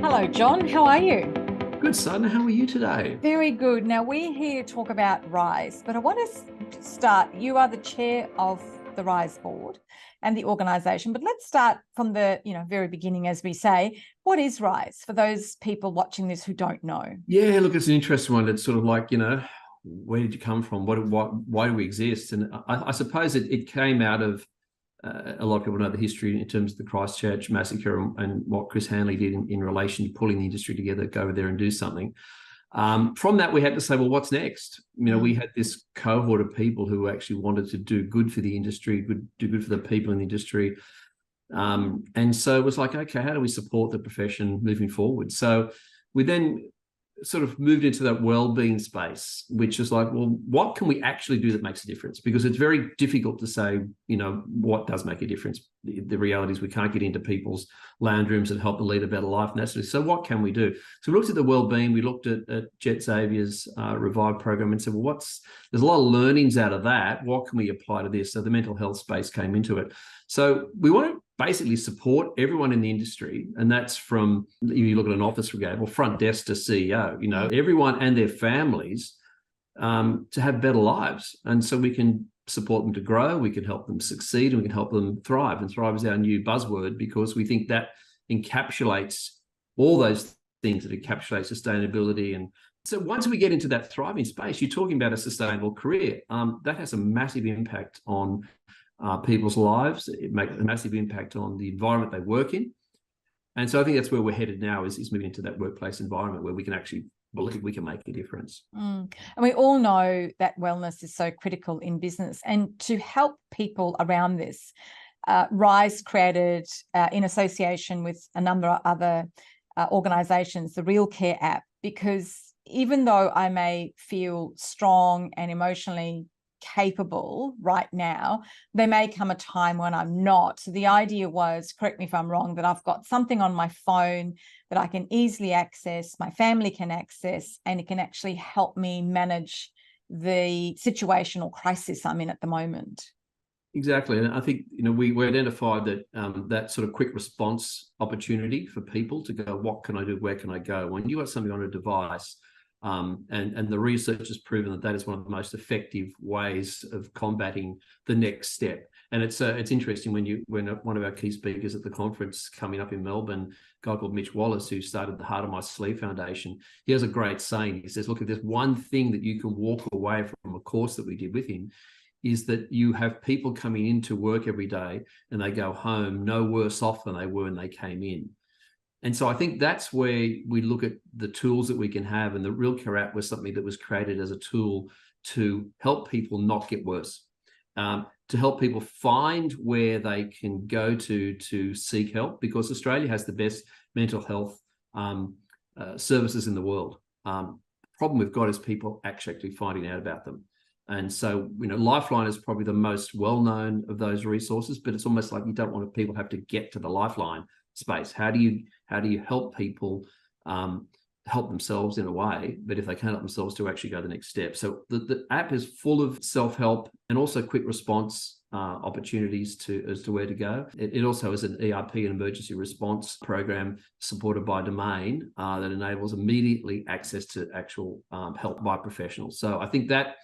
Hello, John. How are you? Good, Sadhana. How are you today? Very good. Now, we're here to talk about RiSE, but I want to start. You are the chair of the RiSE board and the organisation, but let's start from the very beginning, as we say. What is RiSE for those people watching this who don't know? Yeah, look, it's an interesting one. It's sort of like, where did you come from? Why do we exist? And I suppose it came out of a lot of people know the history in terms of the Christchurch massacre and what Chris Hanley did in relation to pulling the industry together, go over there and do something. From that, we had to say, well, what's next? We had this cohort of people who actually wanted to do good for the industry, do good for the people in the industry. And so it was like, okay, how do we support the profession moving forward? So we then sort of moved into that well-being space, which is like, well, what can we actually do that makes a difference? Because it's very difficult to say, what does make a difference. The reality is we can't get into people's lounge rooms and help them lead a better life. And that's so what can we do? So we looked at the well-being. We looked at Jet Xavier's Revive program and said, well, there's a lot of learnings out of that. What can we apply to this? So the mental health space came into it. So we want to basically support everyone in the industry. And that's from, you look at an office brigade, well, front desk to CEO, everyone and their families to have better lives. And so we can support them to grow, we can help them succeed, and we can help them thrive. And thrive is our new buzzword because we think that encapsulates all those things, that encapsulate sustainability. And so once we get into that thriving space, you're talking about a sustainable career. That has a massive impact on people's lives. It makes a massive impact on the environment they work in. And so I think that's where we're headed now is moving into that workplace environment where we can actually believe we can make a difference. And we all know that wellness is so critical in business. And to help people around this, RiSE created, in association with a number of other organisations, the Real Care app, because even though I may feel strong and emotionally capable right now, there may come a time when I'm not. So the idea was, correct me if I'm wrong, that I've got something on my phone that I can easily access, my family can access, and it can actually help me manage the situational crisis I'm in at the moment. Exactly. And I think, we identified that that sort of quick response opportunity for people to go, what can I do? Where can I go? When you got something on a device, and the research has proven that is one of the most effective ways of combating the next step. And it's interesting when one of our key speakers at the conference coming up in Melbourne, a guy called Mitch Wallace, who started the Heart of My Sleeve Foundation, he has a great saying. He says, look, if there's one thing that you can walk away from a course that we did with him, is that you have people coming into work every day and they go home no worse off than they were when they came in. And so I think that's where we look at the tools that we can have. And the Real Care app was something that was created as a tool to help people not get worse, to help people find where they can go to seek help, because Australia has the best mental health services in the world. The problem we've got is people actually finding out about them. And so, Lifeline is probably the most well-known of those resources, but it's almost like you don't want people to have to get to the Lifeline space. How do you help people help themselves in a way, but if they can't help themselves, to actually go the next step? So the app is full of self-help and also quick response opportunities as to where to go. It also is an ERP, an emergency response program supported by Domain that enables immediately access to actual help by professionals. So I think that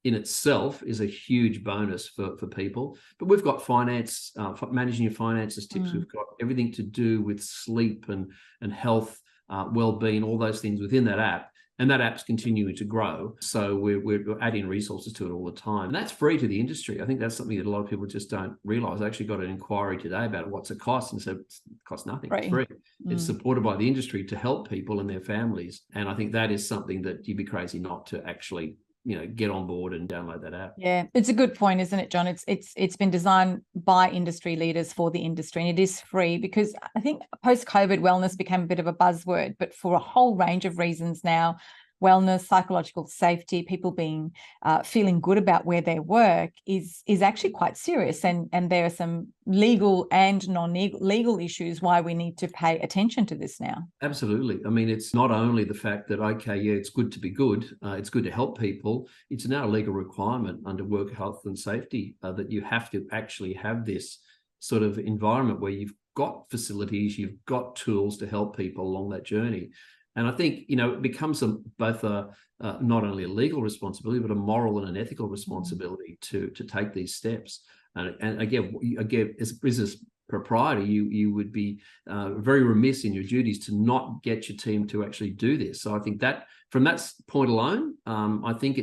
in itself is a huge bonus for people. But we've got finance, managing your finances tips. We've got everything to do with sleep and health, well-being, all those things within that app. And that app's continuing to grow. So we're adding resources to it all the time. And that's free to the industry. I think that's something that a lot of people just don't realise. I actually got an inquiry today about what's it cost, and said it costs nothing. It's free. It's supported by the industry to help people and their families. And I think that is something that you'd be crazy not to actually get on board and download that app. Yeah, it's a good point, isn't it, John? It's been designed by industry leaders for the industry, and it is free because I think post-COVID wellness became a bit of a buzzword, but for a whole range of reasons now, wellness, psychological safety, people being feeling good about where they work is actually quite serious, and there are some legal and non-legal issues why we need to pay attention to this now. Absolutely. I mean, it's not only the fact that, okay, yeah, it's good to be good, it's good to help people. It's now a legal requirement under work health and safety that you have to actually have this sort of environment where you've got facilities, you've got tools to help people along that journey. And I think, it becomes both not only a legal responsibility, but a moral and an ethical responsibility to take these steps. And again, as a business proprietor, you would be very remiss in your duties to not get your team to actually do this. So I think that from that point alone, I think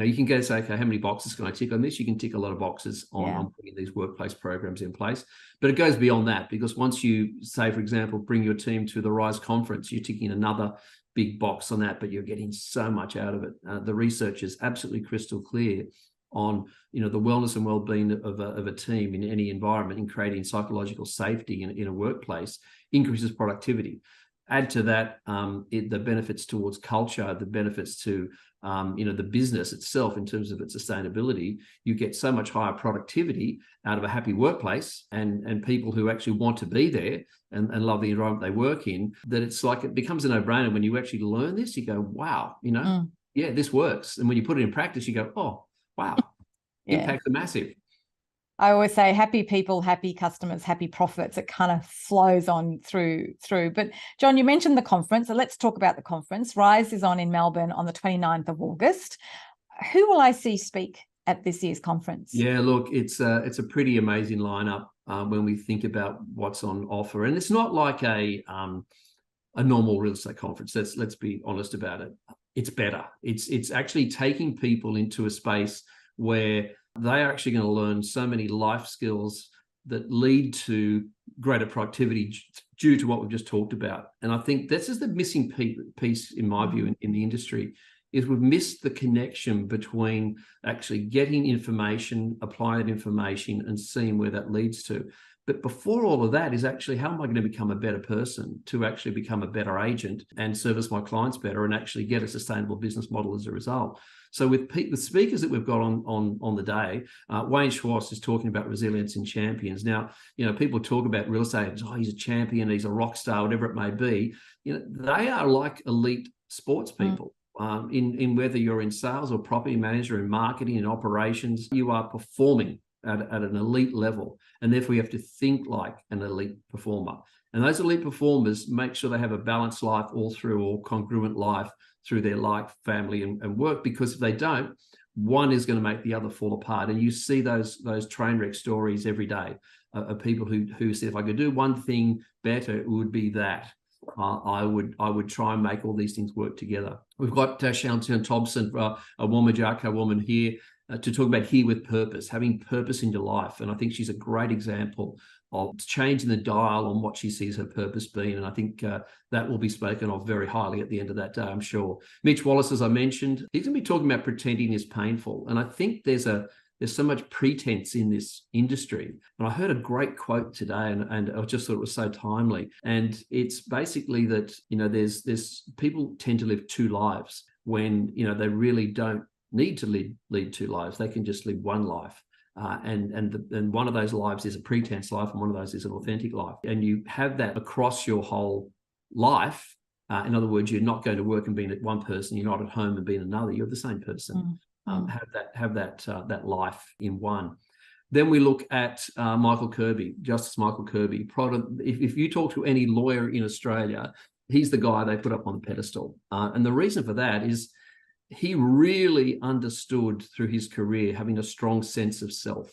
you can go and say, okay, how many boxes can I tick on this? You can tick a lot of boxes on putting these workplace programs in place. But it goes beyond that, because once you say, for example, bring your team to the RiSE conference, you're ticking another big box on that, but you're getting so much out of it. The research is absolutely crystal clear on the wellness and well-being of a team in any environment, in creating psychological safety in a workplace, increases productivity. Add to that the benefits towards culture, the benefits to the business itself in terms of its sustainability. You get so much higher productivity out of a happy workplace and people who actually want to be there and love the environment they work in, that it's like it becomes a no-brainer. When you actually learn this, you go, wow, yeah, this works. And when you put it in practice, you go, oh, wow, impacts are massive. I always say happy people, happy customers, happy profits. It kind of flows on through. But John, you mentioned the conference. So let's talk about the conference. RiSE is on in Melbourne on the 29th of August. Who will I see speak at this year's conference? Yeah, look, it's a pretty amazing lineup when we think about what's on offer. And it's not like a normal real estate conference. Let's be honest about it. It's better. It's actually taking people into a space where they are actually going to learn so many life skills that lead to greater productivity due to what we've just talked about. And I think this is the missing piece, in my view, in the industry, is we've missed the connection between actually getting information, applying that information, and seeing where that leads to. But before all of that is actually, how am I going to become a better person to actually become a better agent and service my clients better and actually get a sustainable business model as a result? So with the speakers that we've got on the day, Wayne Schwartz is talking about resilience in champions. Now, people talk about real estate, he's a champion, he's a rock star, whatever it may be. They are like elite sports people. In whether you're in sales or property manager, in marketing and operations, you are performing at an elite level, and therefore you have to think like an elite performer. And those elite performers make sure they have a balanced life all through, or congruent life through their life, family, and work, because if they don't, one is going to make the other fall apart. And you see those train wreck stories every day of people who say, if I could do one thing better, it would be that. I would try and make all these things work together. We've got Shannon Thompson, a Womajarka woman here, to talk about here with purpose, having purpose in your life. And I think she's a great example of changing the dial on what she sees her purpose being. And I think that will be spoken of very highly at the end of that day, I'm sure. Mitch Wallace, as I mentioned, he's going to be talking about pretending is painful. And I think there's so much pretense in this industry. And I heard a great quote today, and I just thought it was so timely. And it's basically that, there's people tend to live two lives when, they really don't need to lead two lives. They can just live one life. And one of those lives is a pretense life, and one of those is an authentic life. And you have that across your whole life. In other words, you're not going to work and being at one person. You're not at home and being another. You're the same person. Have that life in one. Then we look at Michael Kirby, Justice Michael Kirby. If you talk to any lawyer in Australia, he's the guy they put up on the pedestal. And the reason for that is he really understood through his career having a strong sense of self.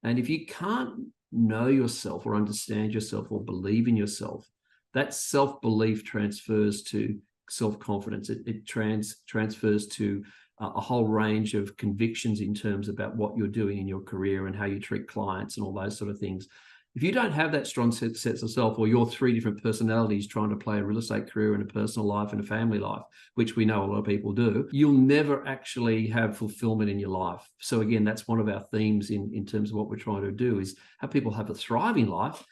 And if you can't know yourself or understand yourself or believe in yourself, that self-belief transfers to self-confidence. It transfers to a whole range of convictions in terms about what you're doing in your career and how you treat clients and all those sort of things. If you don't have that strong sense of self, or you're three different personalities trying to play a real estate career and a personal life and a family life, which we know a lot of people do, you'll never actually have fulfillment in your life. So again, that's one of our themes in terms of what we're trying to do, is have people have a thriving life,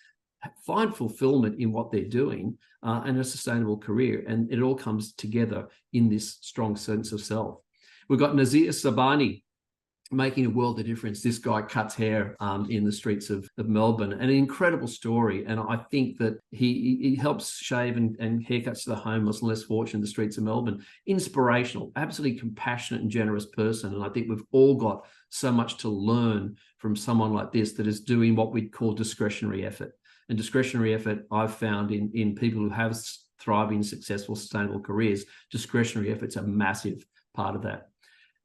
find fulfillment in what they're doing, and a sustainable career. And it all comes together in this strong sense of self. We've got Nazir Sabani making a world of difference. This guy cuts hair in the streets of Melbourne, and an incredible story. And I think that he helps shave and haircuts to the homeless and less fortunate in the streets of Melbourne. Inspirational, absolutely compassionate and generous person. And I think we've all got so much to learn from someone like this that is doing what we'd call discretionary effort. and discretionary effort, I've found in people who have thriving, successful, sustainable careers, discretionary effort's a massive part of that.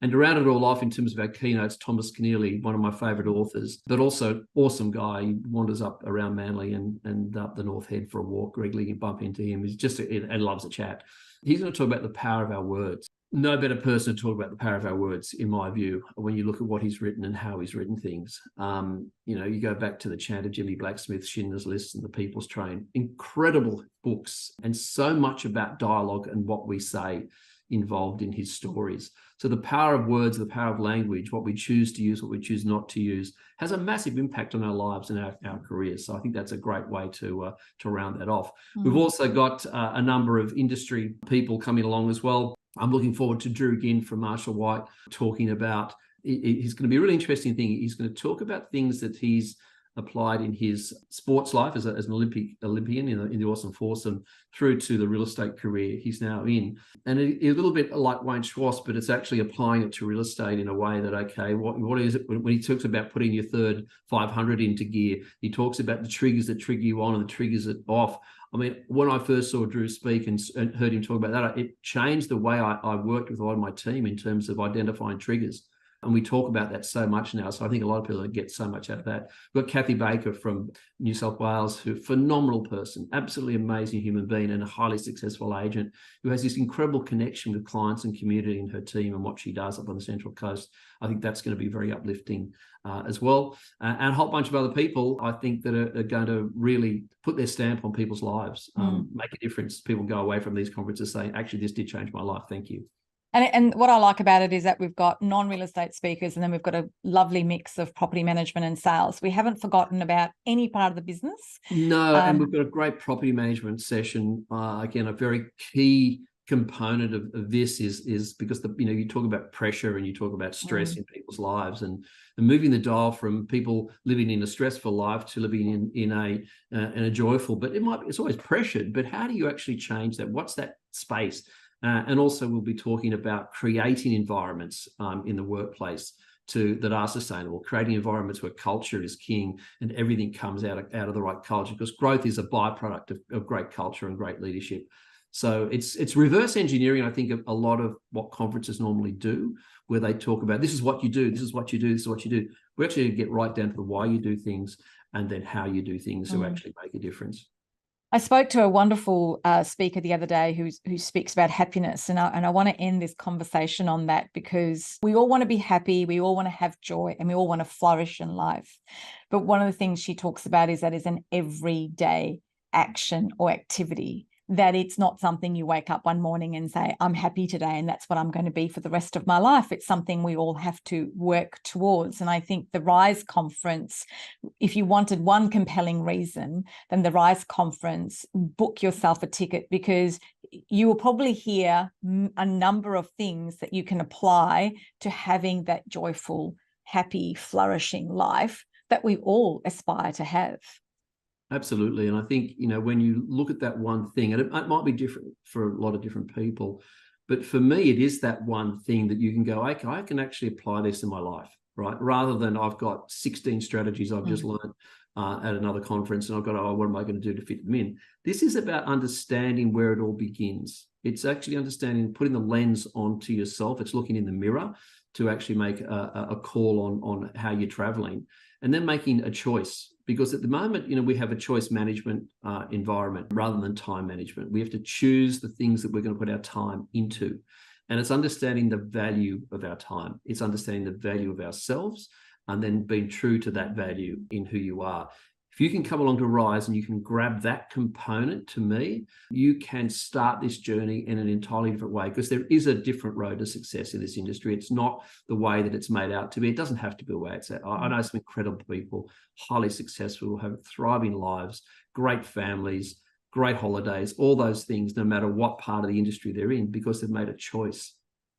And to round it all off in terms of our keynotes, Thomas Keneally, one of my favourite authors, but also awesome guy. He wanders up around Manly and up the North Head for a walk regularly. You bump into him. He's just and loves a chat. He's going to talk about the power of our words. No better person to talk about the power of our words, in my view, when you look at what he's written and how he's written things. You go back to the chant of Jimmy Blacksmith, Schindler's List, and The People's Train. Incredible books, and so much about dialogue and what we say involved in his stories. So the power of words, the power of language, what we choose to use, what we choose not to use, has a massive impact on our lives and our careers. So I think that's a great way to round that off. We've also got a number of industry people coming along as well. I'm looking forward to Drew Ginn from Marshall White talking about, he's going to be a really interesting thing. He's going to talk about things that he's applied in his sports life as an Olympian in the awesome foursome through to the real estate career he's now in. And a little bit like Wayne Schwartz, but it's actually applying it to real estate in a way that, okay, what is it? When he talks about putting your third 500 into gear, he talks about the triggers that trigger you on and the triggers that off. I mean, when I first saw Drew speak and heard him talk about that, it changed the way I worked with a lot of my team in terms of identifying triggers. And we talk about that so much now. So I think a lot of people get so much out of that. We've got Kathy Baker from New South Wales, who phenomenal person, absolutely amazing human being and a highly successful agent who has this incredible connection with clients and community in her team and what she does up on the Central Coast. I think that's going to be very uplifting as well. And a whole bunch of other people, I think, that are going to really put their stamp on people's lives, make a difference. People go away from these conferences saying, actually, this did change my life. Thank you. And what I like about it is that we've got non-real estate speakers, and then we've got a lovely mix of property management and sales. We haven't forgotten about any part of the business. No, and we've got a great property management session. Again, a very key component of this is because you talk about pressure and you talk about stress in people's lives, and moving the dial from people living in a stressful life to living in a joyful. But it's always pressured. But how do you actually change that? What's that space? And also we'll be talking about creating environments in the workplace that are sustainable, creating environments where culture is king and everything comes out of the right culture, because growth is a byproduct of great culture and great leadership. So it's reverse engineering, I think, of a lot of what conferences normally do, where they talk about this is what you do, this is what you do, this is what you do. We actually get right down to the why you do things and then how you do things to actually make a difference. I spoke to a wonderful speaker the other day who speaks about happiness, and I want to end this conversation on that, because we all want to be happy, we all want to have joy, and we all want to flourish in life. But one of the things she talks about is that is an everyday action or activity, that it's not something you wake up one morning and say, I'm happy today and that's what I'm going to be for the rest of my life. It's something we all have to work towards. And I think the RiSE conference, if you wanted one compelling reason, then the RiSE conference, book yourself a ticket, because you will probably hear a number of things that you can apply to having that joyful, happy, flourishing life that we all aspire to have. Absolutely. And I think, when you look at that one thing, and it might be different for a lot of different people, but for me, it is that one thing that you can go, okay, I can actually apply this in my life, right? Rather than I've got 16 strategies I've just learned at another conference and I've got, what am I going to do to fit them in? This is about understanding where it all begins. It's actually understanding, putting the lens onto yourself. It's looking in the mirror to actually make a call on how you're traveling, and then making a choice. Because at the moment, we have a choice management environment rather than time management. We have to choose the things that we're going to put our time into. And it's understanding the value of our time. It's understanding the value of ourselves and then being true to that value in who you are. If you can come along to RiSE and you can grab that component, to me, you can start this journey in an entirely different way, because there is a different road to success in this industry. It's not the way that it's made out to be. It doesn't have to be the way it's at. I know some incredible people, highly successful, have thriving lives, great families, great holidays, all those things, no matter what part of the industry they're in, because they've made a choice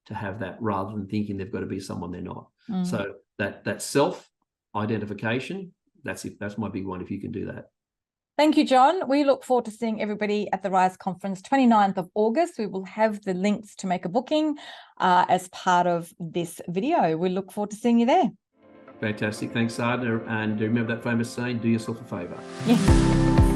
to have that rather than thinking they've got to be someone they're not. So that self-identification, that's it. That's my big one, if you can do that. Thank you, John. We look forward to seeing everybody at the RiSE conference, 29th of August. We will have the links to make a booking as part of this video. We look forward to seeing you there. Fantastic. Thanks, Sadhana. And remember that famous saying, do yourself a favour. Yes.